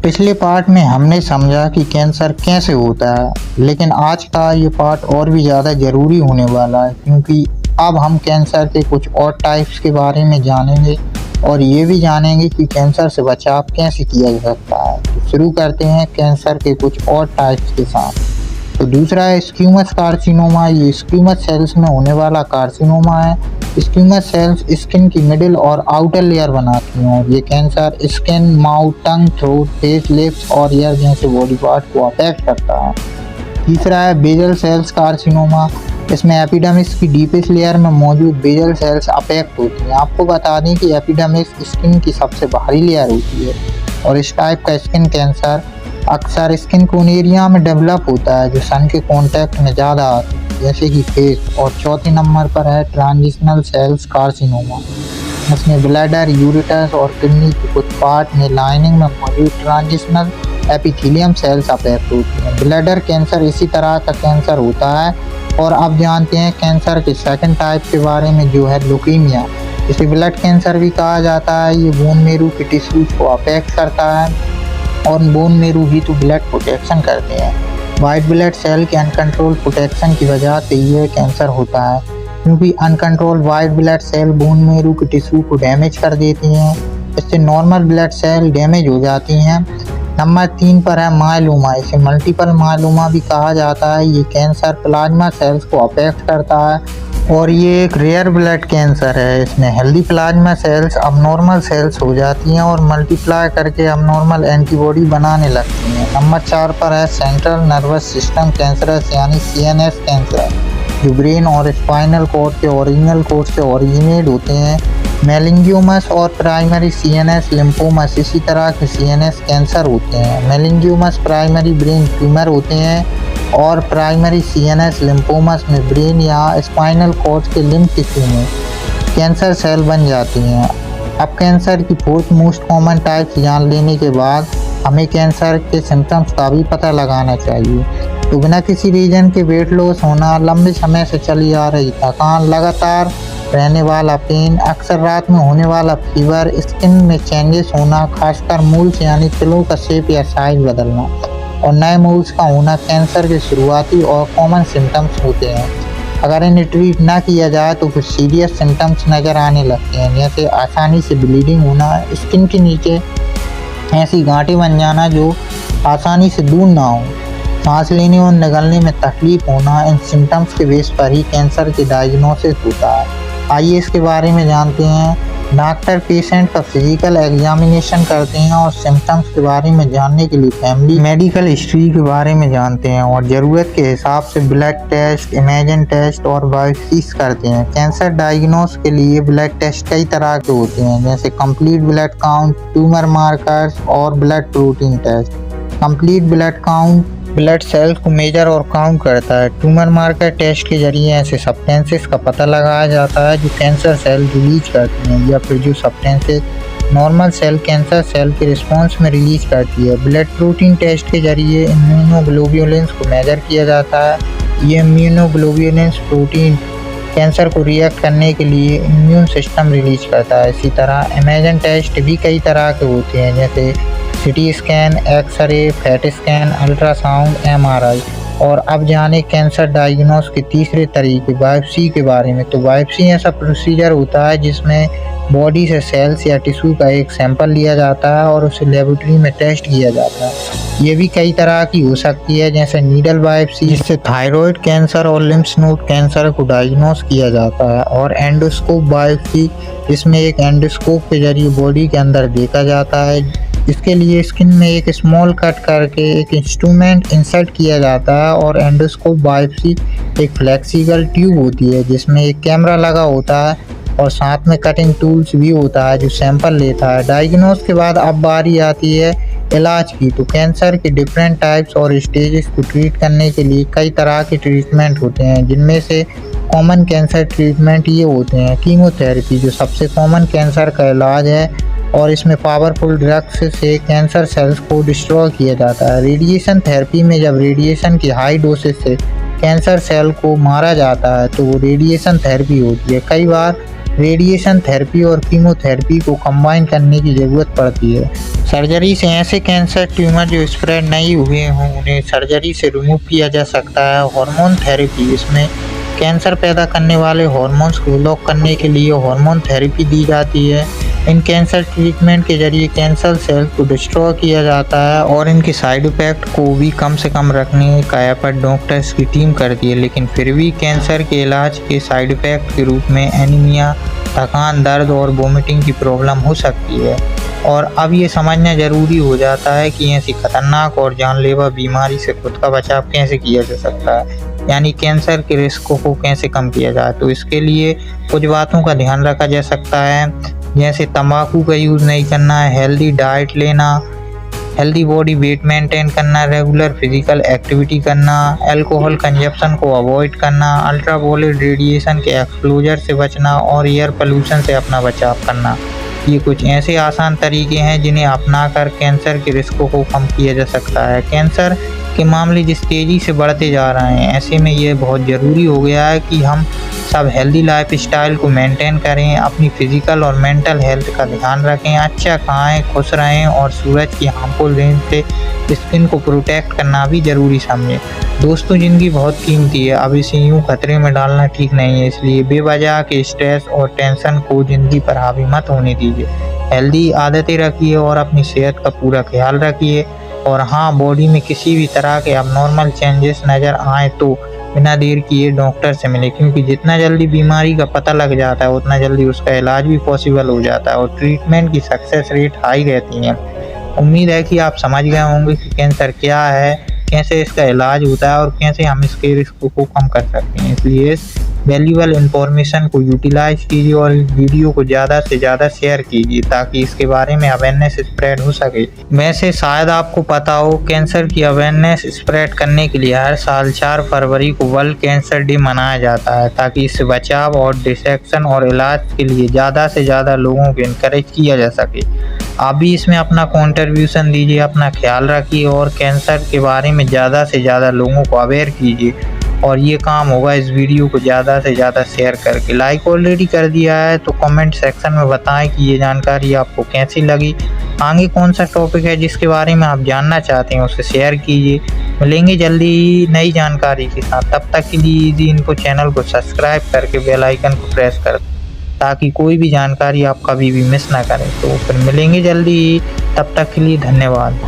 पिछले पार्ट में हमने समझा कि कैंसर कैसे होता है, लेकिन आज का ये पार्ट और भी ज़्यादा ज़रूरी होने वाला है क्योंकि अब हम कैंसर के कुछ और टाइप्स के बारे में जानेंगे और ये भी जानेंगे कि कैंसर से बचाव कैसे किया जा सकता है। तो शुरू करते हैं कैंसर के कुछ और टाइप्स के साथ। तो दूसरा है स्क्यूमस कार्सिनोमा। ये स्क्यूमस सेल्स में होने वाला कार्सिनोमा है। स्क्यूमस सेल्स स्किन की मिडिल और आउटर लेयर बनाती हैं और ये कैंसर स्किन, माउथ, टंग, थ्रोट, फेस, लिप्स और ईयर जैसे बॉडी पार्ट को अफेक्ट करता है। तीसरा है बेजल सेल्स कार्सिनोमा। इसमें एपिडर्मिस की डीपेस्ट लेयर में मौजूद बेजल सेल्स अफेक्ट होती हैं। आपको बता दें कि एपिडर्मिस स्किन की सबसे बाहरी लेयर होती है और इस टाइप का स्किन कैंसर अक्सर स्किन कोन एरिया में डेवलप होता है जो सन के कांटेक्ट में ज़्यादा आते हैं, जैसे कि फेस। और चौथे नंबर पर है ट्रांजिशनल सेल्स कार्सिनोमा। इसमें ब्लैडर, यूरेटस और किडनी के कुछ पार्ट में लाइनिंग में मौजूद ट्रांजिशनल एपिथेलियम सेल्स अफेक्ट होती हैं। ब्लैडर कैंसर इसी तरह का कैंसर होता है। और अब जानते हैं कैंसर के सेकंड टाइप के बारे में, जो है ल्यूकीमिया। इसे ब्लड कैंसर भी कहा जाता है। ये बोन मेरो के टिश्यूज को अफेक्ट करता है और बोन मेरो ही तो ब्लड प्रोटेक्शन करते हैं। वाइट ब्लड सेल के अनकंट्रोल प्रोटेक्शन की वजह से ये कैंसर होता है, क्योंकि uncontrol white blood cell bone marrow के टिश्यू को डैमेज कर देती हैं। इससे नॉर्मल ब्लड सेल डैमेज हो जाती हैं। नंबर 3 पर है मायलोमा। इसे मल्टीपल मायलोमा भी कहा जाता है। ये कैंसर प्लाज्मा सेल्स को अफेक्ट करता है और ये एक रेयर ब्लड कैंसर है। इसमें healthy plasma cells abnormal cells हो जाती हैं और मल्टीप्लाई करके अबनॉर्मल एंटीबॉडी बनाने लगती हैं। नंबर 4 पर है सेंट्रल नर्वस सिस्टम कैंसरस यानी CNS कैंसर, जो ब्रेन और स्पाइनल कॉर्ड के ओरिजिनल कोड से ओरिजिनेट होते हैं। मेलिंगियोमस और प्राइमरी CNS लिम्फोमस इसी तरह के CNS कैंसर होते हैं। मेलिंगियोमस प्राइमरी ब्रेन ट्यूमर होते हैं और प्राइमरी CNS लिम्फोमस में ब्रेन या स्पाइनल कॉर्ड के लिम्फ टिश्यू में कैंसर सेल बन जाती हैं। अब कैंसर की 4th मोस्ट कॉमन टाइप्स जान लेने के बाद हमें कैंसर के सिम्टम्स का भी पता लगाना चाहिए। तो बिना किसी रीजन के वेट लॉस होना, लंबे समय से चली आ रही थकान, लगातार रहने वाला पेन, अक्सर रात में होने वाला फीवर, स्किन में चेंजेस होना, खासकर मूल्स यानी तिलों का शेप या साइज बदलना और नए मूल्स का होना कैंसर के शुरुआती और कॉमन सिम्टम्स होते हैं। अगर इन्हें ट्रीट ना किया जाए तो कुछ सीरियस सिम्टम्स नज़र आने लगते हैं, जैसे आसानी से ब्लीडिंग होना, स्किन के नीचे ऐसी गांठें बन जाना जो आसानी से दूर ना हो, सांस लेने और निगलने में तकलीफ होना। इन सिम्टम्स के बेस पर ही कैंसर की डायग्नोसिस होता है। आइए इसके बारे में जानते हैं। डॉक्टर पेशेंट का फिजिकल एग्जामिनेशन करते हैं और सिम्टम्स के बारे में जानने के लिए फैमिली मेडिकल हिस्ट्री के बारे में जानते हैं और ज़रूरत के हिसाब से ब्लड टेस्ट, इमेजिंग टेस्ट और बायोप्सीज करते हैं। कैंसर डायग्नोस के लिए ब्लड टेस्ट कई तरह के होते हैं, जैसे complete blood count, tumour markers और blood protein test. Complete blood count blood cells को मेजर और काउंट करता है। ट्यूमर मार्कर टेस्ट के जरिए ऐसे सब्सटेंसेस का पता लगाया जाता है जो कैंसर सेल रिलीज करती हैं या फिर जो substances normal cell cancer cell के रिस्पॉन्स में रिलीज करती है। ब्लड प्रोटीन टेस्ट के जरिए इम्यूनोग्लोब्युलिन्स को मेजर किया जाता है। ये इम्यूनोग्लोब्युलिन्स प्रोटीन कैंसर को रिएक्ट करने के लिए इम्यून सिस्टम रिलीज करता है। इसी तरह इमेजिंग टेस्ट भी कई तरह के होते हैं, जैसे CT scan, x ray, fat scan, ultrasound, MRI। और अब जाने कैंसर डायग्नोस के तीसरे तरीके बायोप्सी के बारे में। तो बायोप्सी ऐसा प्रोसीजर होता है जिसमें बॉडी से सेल्स या टिश्यू का एक सैंपल लिया जाता है और उसे लेबोरेटरी में टेस्ट किया जाता है। ये भी कई तरह की हो सकती है, जैसे नीडल बायोप्सी जिससे थायराइड कैंसर और लिम्फ नोड कैंसर को डायग्नोस किया जाता है, और एंडोस्कोप बायोप्सी जिसमें एक एंडोस्कोप के जरिए बॉडी के अंदर देखा जाता है। इसके लिए स्किन में एक स्मॉल कट करके एक इंस्ट्रूमेंट इंसर्ट किया जाता है और एंडोस्कोप बायोप्सी एक फ्लेक्सिबल ट्यूब होती है जिसमें एक कैमरा लगा होता है और साथ में कटिंग टूल्स भी होता है जो सैंपल लेता है। डायग्नोस के बाद अब बारी आती है इलाज की। तो कैंसर के डिफरेंट टाइप्स और स्टेजेस को ट्रीट करने के लिए कई तरह के ट्रीटमेंट होते हैं, जिनमें से कॉमन कैंसर ट्रीटमेंट ये होते हैं। कीमोथेरेपी जो सबसे कॉमन कैंसर का इलाज है और इसमें पावरफुल ड्रग्स से कैंसर सेल्स को डिस्ट्रॉय किया जाता है। रेडिएशन थेरेपी में जब रेडिएशन की हाई डोसेज से कैंसर सेल को मारा जाता है तो वो रेडिएशन थेरेपी होती है। कई बार रेडिएशन थेरेपी और कीमोथेरेपी को कंबाइन करने की ज़रूरत पड़ती है। सर्जरी से ऐसे कैंसर ट्यूमर जो स्प्रेड नहीं हुए हों उन्हें सर्जरी से रिमूव किया जा सकता है। हार्मोन थेरेपी, इसमें कैंसर पैदा करने वाले हार्मोन्स को ब्लॉक करने के लिए हार्मोन थेरेपी दी जाती है। इन कैंसर ट्रीटमेंट के जरिए कैंसर सेल को डिस्ट्रॉय किया जाता है और इनके साइड इफ़ेक्ट को भी कम से कम रखने का एफर्ट डॉक्टर्स की टीम करती है। लेकिन फिर भी कैंसर के इलाज के साइड इफ़ेक्ट के रूप में एनीमिया, थकान, दर्द और वोमिटिंग की प्रॉब्लम हो सकती है। और अब ये समझना ज़रूरी हो जाता है कि ऐसी खतरनाक और जानलेवा बीमारी से खुद का बचाव कैसे किया जा सकता है, यानी कैंसर के रिस्क को कैसे कम किया जाए। तो इसके लिए कुछ बातों का ध्यान रखा जा सकता है, जैसे तंबाकू का यूज़ नहीं करना है, हेल्दी डाइट लेना, हेल्दी बॉडी वेट मेंटेन करना, रेगुलर फिजिकल एक्टिविटी करना, अल्कोहल कंजप्शन को अवॉइड करना, अल्ट्रावायलेट रेडिएशन के एक्सपोजर से बचना और एयर पोल्यूशन से अपना बचाव करना। ये कुछ ऐसे आसान तरीके हैं जिन्हें अपनाकर कैंसर के रिस्कों को कम किया जा सकता है। कैंसर के मामले जिस तेज़ी से बढ़ते जा रहे हैं, ऐसे में ये बहुत ज़रूरी हो गया है कि हम सब हेल्दी लाइफ स्टाइल को मेंटेन करें, अपनी फिजिकल और मेंटल हेल्थ का ध्यान रखें, अच्छा खाएं, खुश रहें और सूरज की हार्मफुल रेंज से स्किन को प्रोटेक्ट करना भी ज़रूरी समझें। दोस्तों, ज़िंदगी बहुत कीमती है, अब इसे यूँ खतरे में डालना ठीक नहीं है, इसलिए बेवजह के स्ट्रेस और टेंशन को ज़िंदगी पर हावी मत होने दीजिए। हेल्दी आदतें रखिए और अपनी सेहत का पूरा ख्याल रखिए। और हाँ, बॉडी में किसी भी तरह के अबनॉर्मल चेंजेस नज़र आए तो बिना देर किए डॉक्टर से मिलें, क्योंकि जितना जल्दी बीमारी का पता लग जाता है उतना जल्दी उसका इलाज भी पॉसिबल हो जाता है और ट्रीटमेंट की सक्सेस रेट हाई रहती है। उम्मीद है कि आप समझ गए होंगे कि कैंसर क्या है, कैसे इसका इलाज होता है और कैसे हम इसके रिस्क को कम कर सकते हैं। इसलिए इस वैल्यूएबल इंफॉर्मेशन को यूटिलाइज कीजिए और इस वीडियो को ज़्यादा से ज़्यादा शेयर कीजिए ताकि इसके बारे में अवेयरनेस स्प्रेड हो सके। वैसे शायद आपको पता हो, कैंसर की अवेयरनेस स्प्रेड करने के लिए हर साल 4 फरवरी को वर्ल्ड कैंसर डे मनाया जाता है, ताकि इससे बचाव और डिटेक्शन और इलाज के लिए ज़्यादा से ज़्यादा लोगों को इनकरेज किया जा सके। आप भी इसमें अपना कॉन्ट्रीब्यूशन दीजिए, अपना ख्याल रखिए और कैंसर के बारे में ज़्यादा से ज़्यादा लोगों को अवेयर कीजिए। और ये काम होगा इस वीडियो को ज़्यादा से ज़्यादा शेयर करके। लाइक ऑलरेडी कर दिया है तो कमेंट सेक्शन में बताएं कि ये जानकारी आपको कैसी लगी। आगे कौन सा टॉपिक है जिसके बारे में आप जानना चाहते हैं उसे शेयर कीजिए। मिलेंगे जल्दी नई जानकारी के साथ, तब तक के लिए इजी इन्फो चैनल को सब्सक्राइब करके बेल आइकन को प्रेस कर ताकि कोई भी जानकारी आप कभी भी मिस ना करें। तो फिर मिलेंगे जल्दी, तब तक के लिए धन्यवाद।